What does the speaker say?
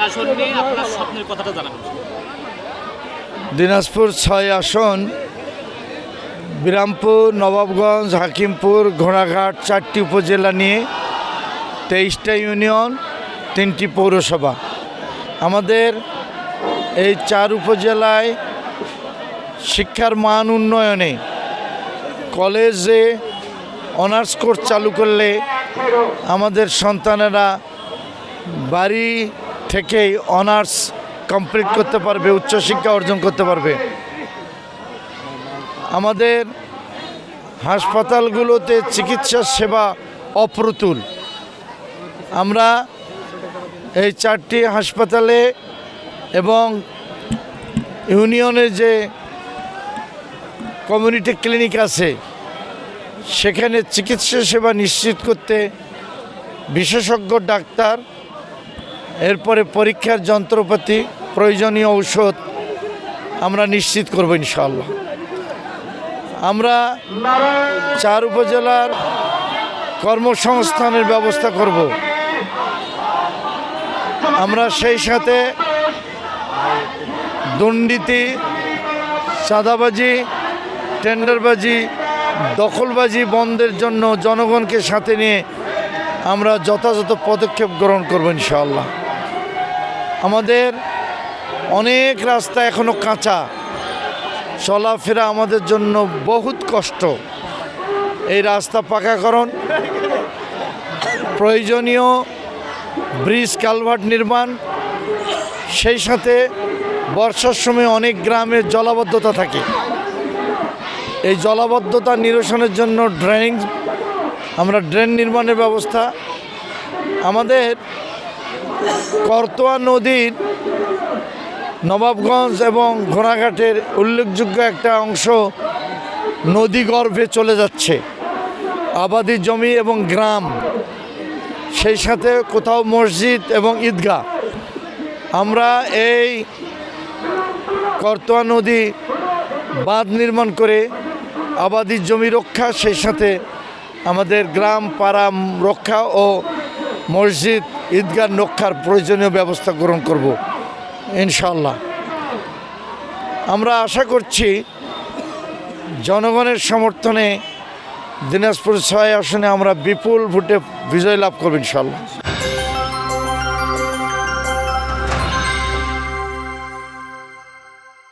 আসন নিয়ে আপনার স্বপ্নের কথাটা জানাবেন। দিনাজপুর 6 আসন, বিরামপুর, নবাবগঞ্জ, হাকিমপুর, ঘোড়াঘাট 4টি উপজেলা নিয়ে 23টা ইউনিয়ন, 3টি পৌরসভা। আমাদের এই 4 উপজেলায় শিক্ষার মান উন্নয়নে কলেজে অনার্স কোর্স চালু করলে আমাদের সন্তানেরা বাড়ি থেকেই অনার্স কমপ্লিট করতে পারবে, উচ্চশিক্ষা অর্জন করতে পারবে। আমাদের হাসপাতালগুলোতে চিকিৎসা সেবা অপ্রতুল। আমরা এই 4টি হাসপাতালে এবং ইউনিয়নের যে কমিউনিটি ক্লিনিক আছে সেখানে চিকিৎসা সেবা নিশ্চিত করতে বিশেষজ্ঞ ডাক্তার, এরপরে পরীক্ষার যন্ত্রপাতি, প্রয়োজনীয় ঔষধ আমরা নিশ্চিত করব ইনশাআল্লাহ। আমরা 4 উপজেলার কর্মসংস্থানের ব্যবস্থা করব। আমরা সেই সাথে দুর্নীতি, চাঁদাবাজি, টেন্ডারবাজি, দখলবাজি বন্ধের জন্য জনগণকে সাথে নিয়ে আমরা যথাযথ পদক্ষেপ গ্রহণ করব ইনশাআল্লাহ। আমাদের অনেক রাস্তা এখনো কাঁচা, চলাফেরা আমাদের জন্য বহুত কষ্ট। এই রাস্তা পাকাকরণ, প্রয়োজনীয় ব্রিজ কালভার্ট নির্মাণ, সেই সাথে বর্ষার সময় অনেক গ্রামে জলাবদ্ধতা থাকে। এই জলাবদ্ধতা নিরসনের জন্য আমরা ড্রেন নির্মাণের ব্যবস্থা। আমাদের করতোয়া নদীর নবাবগঞ্জ এবং ঘোড়াঘাটের উল্লেখযোগ্য একটা অংশ নদী গর্ভে চলে যাচ্ছে, আবাদি জমি এবং গ্রাম, সেই সাথে কোথাও মসজিদ এবং ঈদগাহ। আমরা এই করতোয়া নদী বাঁধ নির্মাণ করে আবাদি জমি রক্ষা, সেই সাথে আমাদের গ্রাম পাড়া রক্ষা ও মসজিদ ঈদগাহ রক্ষার প্রয়োজনীয় ব্যবস্থা গ্রহণ করব ইনশাআল্লাহ। আমরা আশা করছি জনগণের সমর্থনে দিনাজপুর 6 আসনে আমরা বিপুল ভোটে বিজয় লাভ করব ইনশাআল্লাহ।